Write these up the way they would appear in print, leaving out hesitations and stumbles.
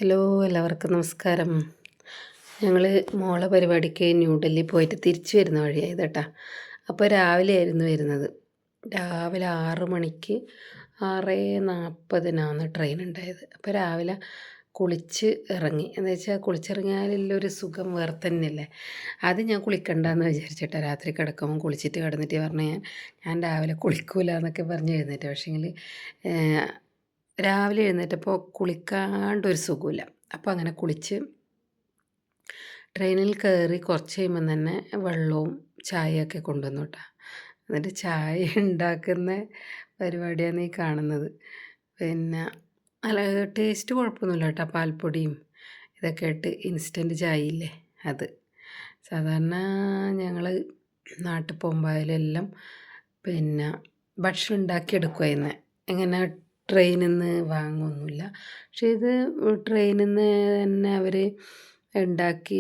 Hello, എല്ലാവർക്കും നമസ്കാരം. ഞങ്ങൾ മോളെ പരിപാടിക്ക് ന്യൂഡൽഹി പോയിട്ട് തിരിച്ചു വരുന്ന വഴിയായത് കേട്ടോ. അപ്പോൾ രാവിലെ ആയിരുന്നു വരുന്നത്. രാവിലെ 6 മണിക്ക് 6:40 ട്രെയിൻ ഉണ്ടായത്. അപ്പോൾ രാവിലെ കുളിച്ച് ഇറങ്ങി. എന്ന് വെച്ചാൽ കുളിച്ചിറങ്ങിയാലുള്ളൊരു സുഖം വേറെ തന്നെയല്ലേ. അത് ഞാൻ കുളിക്കണ്ടെന്ന് വിചാരിച്ചിട്ടാണ് രാത്രി കിടക്കുമ്പോൾ കുളിച്ചിട്ട് കിടന്നിട്ട് പറഞ്ഞ് ഞാൻ രാവിലെ കുളിക്കൂല എന്നൊക്കെ പറഞ്ഞ് എഴുന്നേറ്റ്. പക്ഷേങ്കിൽ രാവിലെ എഴുന്നേറ്റപ്പോൾ കുളിക്കാണ്ടൊരു സുഖമില്ല. അപ്പോൾ അങ്ങനെ കുളിച്ച് ട്രെയിനിൽ കയറി കുറച്ച് കഴിയുമ്പം തന്നെ വെള്ളവും ചായയൊക്കെ കൊണ്ടുവന്നു കേട്ടോ. എന്നിട്ട് ചായ ഉണ്ടാക്കുന്ന പരിപാടിയാണ് ഈ കാണുന്നത്. പിന്നെ അല്ല, ടേസ്റ്റ് കുഴപ്പമൊന്നുമില്ല കേട്ടോ. പാൽപ്പൊടിയും ഇതൊക്കെ ഇട്ട് ഇൻസ്റ്റൻറ്റ് ചായ ഇല്ലേ അത്. സാധാരണ ഞങ്ങൾ നാട്ടിൽ പോകുമ്പോഴെല്ലാം പിന്നെ ഭക്ഷണം ഉണ്ടാക്കിയെടുക്കുമായിരുന്നു. എങ്ങനെ ട്രെയിനിൽ നിന്ന് വാങ്ങുമൊന്നുമില്ല. പക്ഷേ ഇത് ട്രെയിനിൽ നിന്ന് തന്നെ അവർ ഉണ്ടാക്കി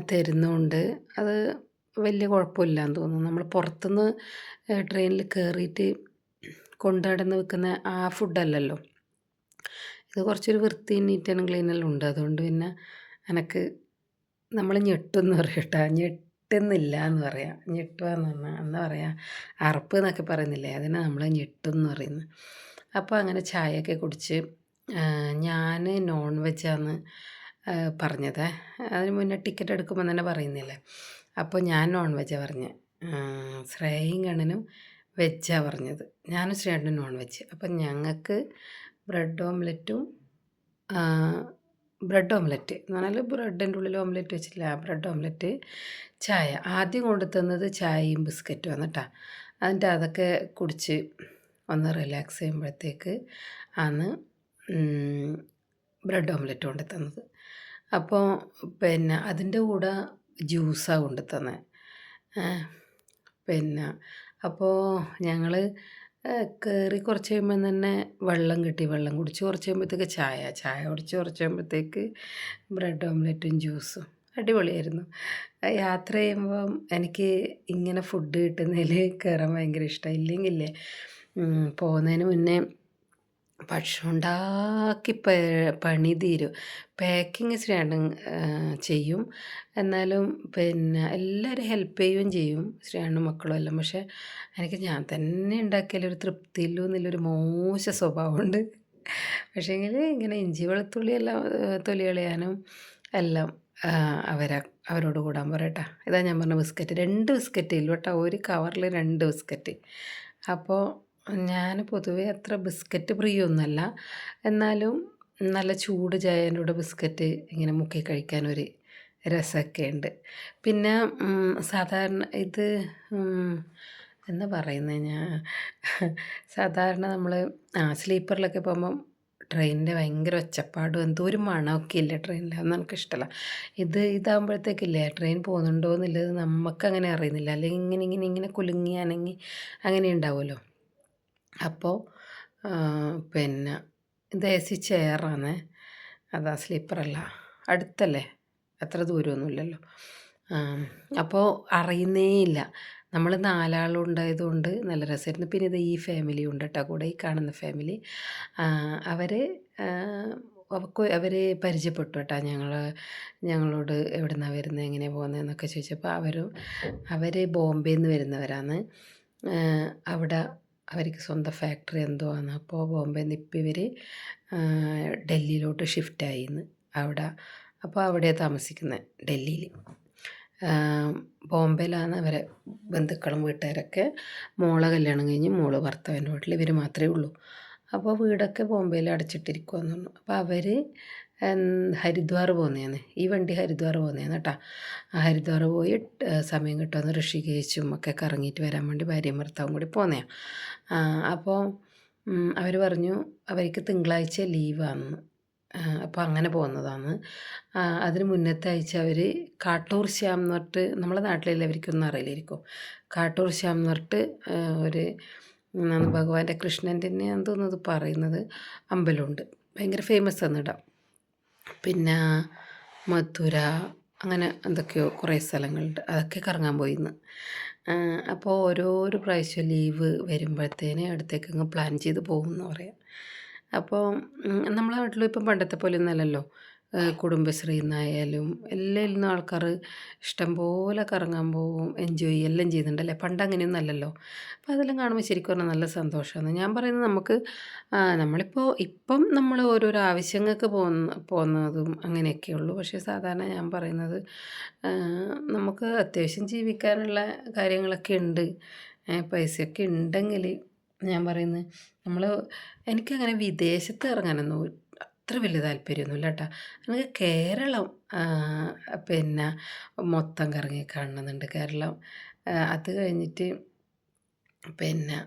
തരുന്നതുകൊണ്ട് അത് വലിയ കുഴപ്പമില്ലാന്ന് തോന്നുന്നു. നമ്മൾ പുറത്തുനിന്ന് ട്രെയിനിൽ കയറിയിട്ട് കൊണ്ടുനടന്ന് വെക്കുന്ന ആ ഫുഡല്ലല്ലോ ഇത്. കുറച്ചൊരു വൃത്തിയും നീറ്റ് ആൻഡ് ക്ലീനെല്ലാം ഉണ്ട്. അതുകൊണ്ട് പിന്നെ എനിക്ക് നമ്മൾ ഞെട്ടുമെന്ന് പറയും കേട്ടോ. ഞെട്ടുന്നില്ല എന്ന് പറയാം. ഞെട്ടുക എന്ന് പറഞ്ഞാൽ എന്താ പറയുക, അറപ്പ് എന്നൊക്കെ പറയുന്നില്ലേ, അതിനെ നമ്മൾ ഞെട്ടും എന്ന് പറയുന്നത്. അപ്പോൾ അങ്ങനെ ചായയൊക്കെ കുടിച്ച് ഞാൻ നോൺ വെജാന്ന് പറഞ്ഞത്. അതിന് മുന്നേ ടിക്കറ്റ് എടുക്കുമ്പോൾ തന്നെ പറയുന്നില്ലേ. അപ്പോൾ ഞാൻ നോൺ വെജാണ് പറഞ്ഞത്. ശ്രേയയും കണ്ണനും വെജാണ് പറഞ്ഞത്. ഞാനും ശ്രേയനും നോൺ വെജ്. അപ്പം ഞങ്ങൾക്ക് ബ്രെഡ് ഓംലെറ്റും ബ്രെഡ് ഓംലെറ്റ് എന്ന് പറഞ്ഞാൽ ബ്രെഡിൻ്റെ ഉള്ളിൽ ഓംലെറ്റ് വെച്ചില്ല, ബ്രെഡ് ഓംലെറ്റ്, ചായ. ആദ്യം കൊണ്ടു തന്നത് ചായയും ബിസ്ക്കറ്റും ആണ് കേട്ടോ. എന്നിട്ട് അതൊക്കെ കുടിച്ച് ഒന്ന് റിലാക്സ് ചെയ്യുമ്പോഴത്തേക്ക് ആണ് ബ്രെഡ് ഓംലെറ്റ് കൊണ്ടു തന്നത്. അപ്പോൾ പിന്നെ അതിൻ്റെ കൂടെ ജ്യൂസാണ് കൊണ്ടു തന്നെ. പിന്നെ അപ്പോൾ ഞങ്ങൾ കയറി കുറച്ച് കഴിയുമ്പം തന്നെ വെള്ളം കിട്ടി. വെള്ളം കുടിച്ച് കുറച്ച് കഴിയുമ്പോഴത്തേക്ക് ചായ കുടിച്ച് കുറച്ച് കഴിയുമ്പോഴത്തേക്ക് ബ്രെഡ് ഓംലെറ്റും ജ്യൂസും. അടിപൊളിയായിരുന്നു. യാത്ര ചെയ്യുമ്പം എനിക്ക് ഇങ്ങനെ ഫുഡ് കിട്ടുന്നതിൽ കയറാൻ ഭയങ്കര ഇഷ്ടമാണ്. ഇല്ലെങ്കിലേ പോകുന്നതിന് മുന്നേ ഭക്ഷണം ഉണ്ടാക്കി പണി തീരും. പാക്കിങ് ശ്രേയാണ്ട് ചെയ്യും. എന്നാലും പിന്നെ എല്ലാവരും ഹെൽപ്പ് ചെയ്യുകയും ചെയ്യും, ശ്രേയാണ്ടും മക്കളും എല്ലാം. പക്ഷേ എനിക്ക് ഞാൻ തന്നെ ഉണ്ടാക്കിയാലൊരു തൃപ്തിയില്ലൂ എന്നുള്ളൊരു മോശ സ്വഭാവമുണ്ട്. പക്ഷേങ്കിൽ ഇങ്ങനെ ഇഞ്ചി വെളുത്തുള്ളി എല്ലാം തൊലി കളയാനും എല്ലാം അവരോട് കൂടാൻ പറയട്ടാ. ഇതാ ഞാൻ പറഞ്ഞ ബിസ്ക്കറ്റ്, 2 ബിസ്ക്കറ്റ് ഇല്ല കേട്ടോ, ഒരു കവറിൽ 2 ബിസ്ക്കറ്റ്. അപ്പോൾ ഞാൻ പൊതുവേ അത്ര ബിസ്ക്കറ്റ് പ്രിയൊന്നുമല്ല. എന്നാലും നല്ല ചൂട് ചായേൻ്റെ കൂടെ ബിസ്ക്കറ്റ് ഇങ്ങനെ മുക്കി കഴിക്കാനൊരു രസമൊക്കെ ഉണ്ട്. പിന്നെ സാധാരണ ഇത് എന്താ പറയുന്നത്, ഞാൻ സാധാരണ നമ്മൾ സ്ലീപ്പറിലൊക്കെ പോകുമ്പം ട്രെയിനിൻ്റെ ഭയങ്കര ഒച്ചപ്പാടും എന്തോ ഒരു മണമൊക്കെ ഇല്ലേ ട്രെയിനിൽ. അതൊന്നും എനിക്കിഷ്ടമല്ല. ഇതാകുമ്പോഴത്തേക്കില്ലേ ട്രെയിൻ പോകുന്നുണ്ടോ എന്നുള്ളത് നമുക്കങ്ങനെ അറിയുന്നില്ല. അല്ലെങ്കിൽ ഇങ്ങനെ കുലുങ്ങി അനങ്ങി അങ്ങനെ ഉണ്ടാവുമല്ലോ. അപ്പോൾ പിന്നെ ഇത് AC ചെയറാണ്. അതാ സ്ലീപ്പറല്ല, അടുത്തല്ലേ, അത്ര ദൂരമൊന്നുമില്ലല്ലോ. അപ്പോൾ അറിയുന്നേ ഇല്ല. നമ്മൾ 4 ആളുണ്ടായതുകൊണ്ട് നല്ല രസമായിരുന്നു. പിന്നെ ഇത് ഈ ഫാമിലി ഉണ്ട് കേട്ടോ കൂടെ, ഈ കാണുന്ന ഫാമിലി. അവർ പരിചയപ്പെട്ടു കേട്ടോ ഞങ്ങളോട് എവിടെ നിന്നാണ് വരുന്നത്, എങ്ങനെയാണ് പോകുന്നതെന്നൊക്കെ ചോദിച്ചപ്പോൾ അവർ ബോംബെയിൽ നിന്ന് വരുന്നവരാണ്. അവിടെ അവർക്ക് സ്വന്തം ഫാക്ടറി എന്തോ ആണ്. അപ്പോൾ ബോംബെയിൽ നിന്ന് ഇപ്പം ഇവർ ഡൽഹിയിലോട്ട് ഷിഫ്റ്റായിന്ന് അവിടെ. അപ്പോൾ അവിടെയാണ് താമസിക്കുന്നത്, ഡൽഹിയിൽ. ബോംബെയിലാണ് അവരെ ബന്ധുക്കളും വീട്ടുകാരൊക്കെ. മോളെ കല്യാണം കഴിഞ്ഞ് മോള് ഭർത്താവിൻ്റെ വീട്ടിൽ, ഇവർ മാത്രമേ ഉള്ളൂ. അപ്പോൾ വീടൊക്കെ ബോംബെയിൽ അടച്ചിട്ടിരിക്കുമെന്ന് പറഞ്ഞു. അപ്പോൾ അവർ ഹരിദ്വാർ പോകുന്നതാണ്. ഈ വണ്ടി ഹരിദ്വാർ പോകുന്നതാണ് കേട്ടോ. ഹരിദ്വാർ പോയി സമയം കിട്ടുമെന്ന് ഋഷികേശും ഒക്കെ കറങ്ങിയിട്ട് വരാൻ വേണ്ടി ഭാര്യയും ഭർത്താവും കൂടി പോകുന്നതാണ്. അപ്പോൾ അവർ പറഞ്ഞു അവർക്ക് തിങ്കളാഴ്ച ലീവാണെന്ന്. അപ്പോൾ അങ്ങനെ പോകുന്നതാണ്. അതിന് മുന്നത്തെ ആഴ്ച അവർ കാട്ടൂർ ശ്യാം എന്ന് പറഞ്ഞിട്ട്, നമ്മളെ നാട്ടിലെല്ലാവർക്കൊന്നും അറിയില്ലായിരിക്കും. കാട്ടൂർ ശ്യാം എന്ന് പറഞ്ഞിട്ട് ഒരു ഭഗവാന്റെ കൃഷ്ണൻ്റെ തന്നെയാണെന്ന് തോന്നുന്നത് പറയുന്നത് അമ്പലമുണ്ട്. ഭയങ്കര ഫേമസ് ആണ് ഇടാം. പിന്നെ മഥുര, അങ്ങനെ എന്തൊക്കെയോ കുറേ സ്ഥലങ്ങളുണ്ട്. അതൊക്കെ കറങ്ങാൻ പോയിന്ന്. അപ്പോൾ ഓരോരോ പ്രാവശ്യം ലീവ് വരുമ്പോഴത്തേന് അടുത്തേക്കങ്ങ് പ്ലാൻ ചെയ്ത് പോകുമെന്ന് പറയാം. അപ്പോൾ നമ്മളെ നാട്ടിലും ഇപ്പം പണ്ടത്തെ പോലെയൊന്നും അല്ലല്ലോ. കുടുംബശ്രീന്നായാലും എല്ലായ്ന്നും ആൾക്കാർ ഇഷ്ടംപോലെ കറങ്ങാൻ പോവും, എൻജോയ് ചെയ്യും, എല്ലാം ചെയ്യുന്നുണ്ടല്ലേ. പണ്ട് അങ്ങനെയൊന്നും അല്ലല്ലോ. അപ്പോൾ അതെല്ലാം കാണുമ്പോൾ ശരിക്കും പറഞ്ഞാൽ നല്ല സന്തോഷമാണ്. ഞാൻ പറയുന്നത് നമുക്ക് നമ്മളിപ്പോൾ ഇപ്പം നമ്മൾ ഓരോരോ ആവശ്യങ്ങൾക്ക് പോകുന്നതും അങ്ങനെയൊക്കെ ഉള്ളൂ. പക്ഷേ സാധാരണ ഞാൻ പറയുന്നത് ആ, നമുക്ക് അത്യാവശ്യം ജീവിക്കാനുള്ള കാര്യങ്ങളൊക്കെ ഉണ്ട്. പൈസയൊക്കെ ഉണ്ടെങ്കിൽ ഞാൻ പറയുന്നത് നമ്മൾ എനിക്കങ്ങനെ വിദേശത്ത് ഇറങ്ങാനൊന്നും അത്ര വലിയ താല്പര്യമൊന്നുമില്ല കേട്ടോ. എനിക്ക് കേരളം പിന്നെ മൊത്തം കറങ്ങി കാണണമെന്നുണ്ട്. കേരളം അത് കഴിഞ്ഞിട്ട് പിന്നെ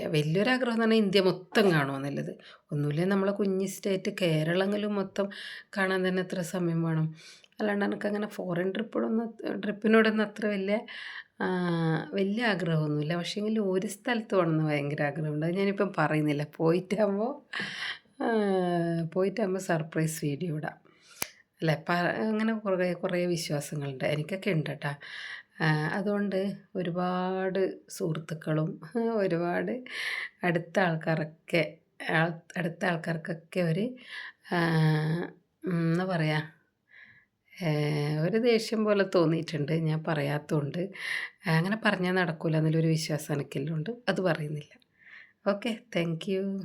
വലിയൊരാഗ്രഹം എന്ന് പറഞ്ഞാൽ ഇന്ത്യ മൊത്തം കാണുമെന്നുള്ളത്. ഒന്നുമില്ലേ നമ്മളെ കുഞ്ഞ് സ്റ്റേറ്റ് കേരളങ്ങളും മൊത്തം കാണാൻ തന്നെ എത്ര സമയം വേണം. അല്ലാണ്ട് എനിക്കങ്ങനെ ഫോറിൻ ട്രിപ്പിനോടൊന്നും അത്ര ആ, വലിയ ആഗ്രഹമൊന്നുമില്ല. പക്ഷേങ്കിൽ ഒരു സ്ഥലത്ത് പോകണമെന്ന് ഭയങ്കര ആഗ്രഹമുണ്ട്. അത് ഞാനിപ്പം പറയുന്നില്ല. പോയിട്ടാകുമ്പോൾ സർപ്രൈസ് വീഡിയോ ഇടാം. അല്ലേ അങ്ങനെ കുറേ കുറേ വിശ്വാസങ്ങളുണ്ട്. എനിക്കൊക്കെ ഉണ്ട് കേട്ടോ. അതുകൊണ്ട് ഒരുപാട് സുഹൃത്തുക്കളും ഒരുപാട് അടുത്ത ആൾക്കാരൊക്കെ അടുത്ത ആൾക്കാർക്കൊക്കെ ഒരു ആ, എന്താ പറയുക, ഒരു ദേഷ്യം പോലെ തോന്നിയിട്ടുണ്ട്. ഞാൻ പറയാത്തതുകൊണ്ട്. അങ്ങനെ പറഞ്ഞാൽ നടക്കില്ല എന്നുള്ളൊരു വിശ്വാസം എനിക്കെല്ലാം ഉണ്ട്. അത് പറയുന്നില്ല. ഓക്കെ. Thank you.